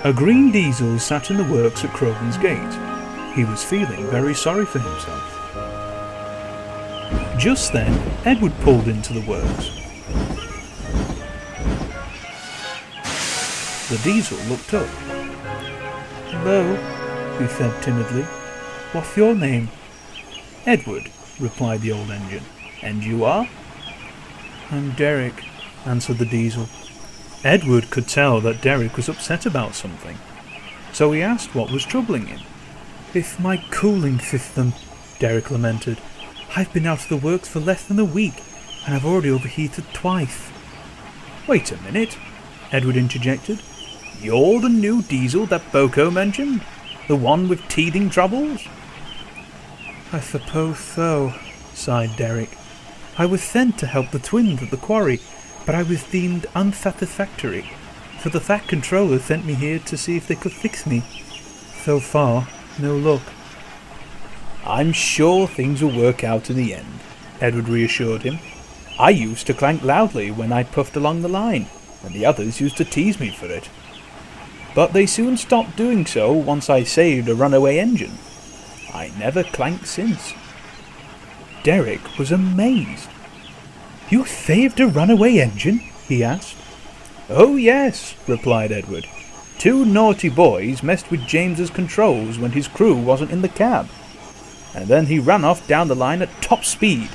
A green diesel sat in the works at Croghan's Gate. He was feeling very sorry for himself. Just then, Edward pulled into the works. The diesel looked up. "Hello," he said timidly. "What's your name?" "Edward," replied the old engine. "And you are?" "I'm Derek," answered the diesel. Edward could tell that Derek was upset about something, so he asked what was troubling him. "It's my cooling system," Derek lamented. "I've been out of the works for less than a week, and I've already overheated twice." "Wait a minute," Edward interjected. "You're the new diesel that Boko mentioned? The one with teething troubles?" "I suppose so," sighed Derek. "I was sent to help the twins at the quarry, but I was deemed unsatisfactory, so the Fat Controller sent me here to see if they could fix me. So far, no luck." "I'm sure things will work out in the end," Edward reassured him. "I used to clank loudly when I puffed along the line, and the others used to tease me for it. But they soon stopped doing so once I saved a runaway engine. I never clanked since." Derek was amazed. "You saved a runaway engine?" he asked. "Oh yes," replied Edward. "Two naughty boys messed with James's controls when his crew wasn't in the cab, and then he ran off down the line at top speed.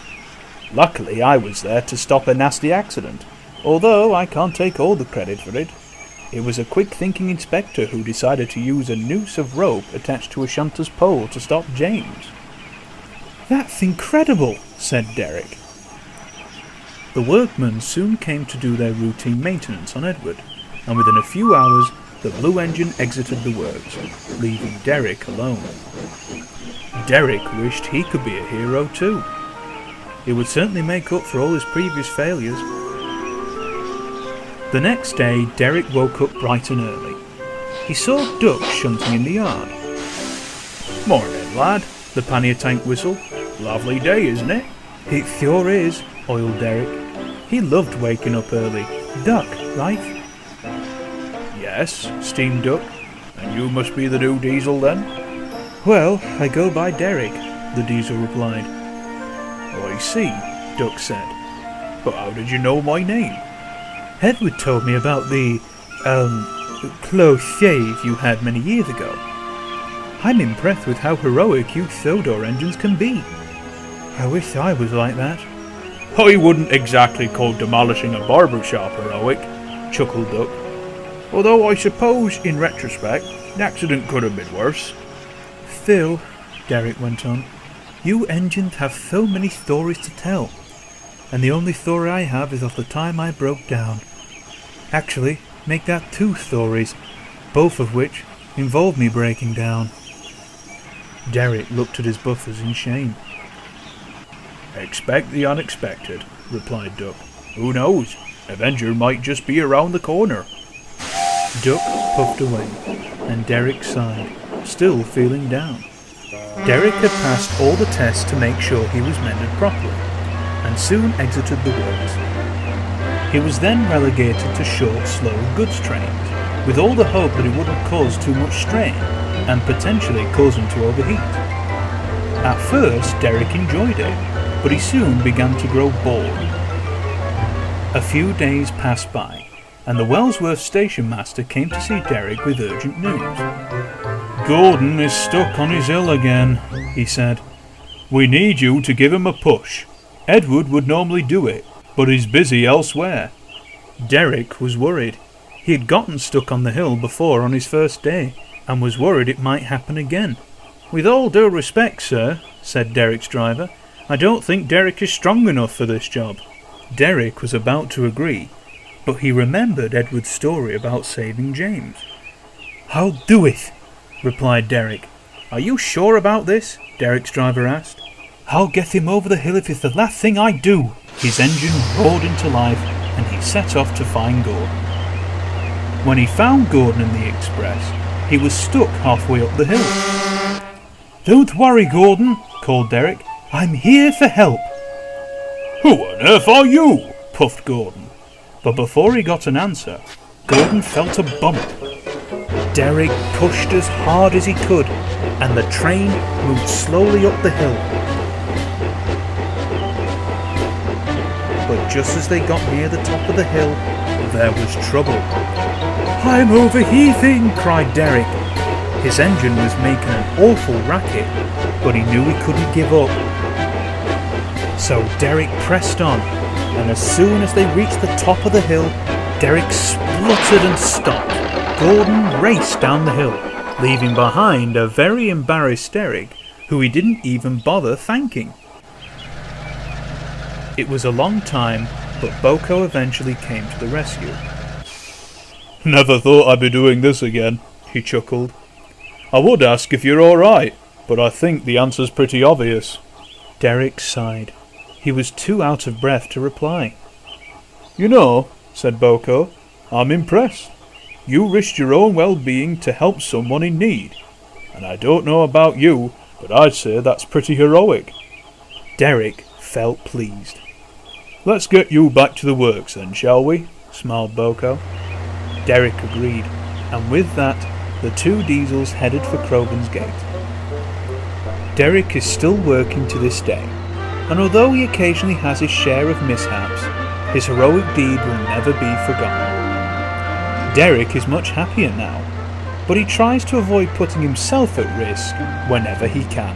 Luckily I was there to stop a nasty accident, although I can't take all the credit for it. It was a quick-thinking inspector who decided to use a noose of rope attached to a shunter's pole to stop James." "That's incredible," said Derek. The workmen soon came to do their routine maintenance on Edward, and within a few hours the blue engine exited the works, leaving Derek alone. Derek wished he could be a hero too. It would certainly make up for all his previous failures. The next day Derek woke up bright and early. He saw Duck shunting in the yard. "Morning, lad," the pannier tank whistled. "Lovely day, isn't it?" "It sure is," oiled Derek. He loved waking up early. "Duck, right?" "Yes," steamed Duck. "And you must be the new diesel then?" "Well, I go by Derek," the diesel replied. "I see," Duck said. "But how did you know my name?" "Edward told me about the, close shave you had many years ago. I'm impressed with how heroic you Sodor engines can be. I wish I was like that." "I wouldn't exactly call demolishing a barber shop heroic," chuckled Duck. "Although I suppose, in retrospect, the accident could have been worse." "Still," Derek went on, "you engines have so many stories to tell, and the only story I have is of the time I broke down. Actually, make that 2 stories, both of which involve me breaking down." Derek looked at his buffers in shame. "Expect the unexpected," replied Duck. "Who knows? Avenger might just be around the corner." Duck puffed away, and Derek sighed, still feeling down. Derek had passed all the tests to make sure he was mended properly, and soon exited the works. He was then relegated to short, slow goods trains, with all the hope that it wouldn't cause too much strain, and potentially cause him to overheat. At first, Derek enjoyed it, but he soon began to grow bored. A few days passed by, and the Wellsworth station master came to see Derek with urgent news. "Gordon is stuck on his hill again," he said. "We need you to give him a push. Edward would normally do it, but he's busy elsewhere." Derek was worried. He had gotten stuck on the hill before on his first day, and was worried it might happen again. "With all due respect, sir," said Derek's driver, "I don't think Derek is strong enough for this job." Derek was about to agree, but he remembered Edward's story about saving James. "I'll do it," replied Derek. "Are you sure about this?" Derek's driver asked. "I'll get him over the hill if it's the last thing I do." His engine roared into life, and he set off to find Gordon. When he found Gordon in the express, he was stuck halfway up the hill. "Don't worry, Gordon," called Derek. "I'm here for help." "Who on earth are you?" puffed Gordon. But before he got an answer, Gordon felt a bump. Derek pushed as hard as he could, and the train moved slowly up the hill. But just as they got near the top of the hill, there was trouble. "I'm overheating!" cried Derek. His engine was making an awful racket, but he knew he couldn't give up. So Derek pressed on, and as soon as they reached the top of the hill, Derek spluttered and stopped. Gordon raced down the hill, leaving behind a very embarrassed Derek, who he didn't even bother thanking. It was a long time, but Boko eventually came to the rescue. "Never thought I'd be doing this again," he chuckled. "I would ask if you're alright, but I think the answer's pretty obvious." Derek sighed. He was too out of breath to reply. "You know," said Boko, "I'm impressed. You risked your own well-being to help someone in need. And I don't know about you, but I'd say that's pretty heroic." Derek felt pleased. "Let's get you back to the works then, shall we?" smiled Boko. Derek agreed, and with that, the two diesels headed for Croghan's Gate. Derek is still working to this day, and although he occasionally has his share of mishaps, his heroic deed will never be forgotten. Derek is much happier now, but he tries to avoid putting himself at risk whenever he can.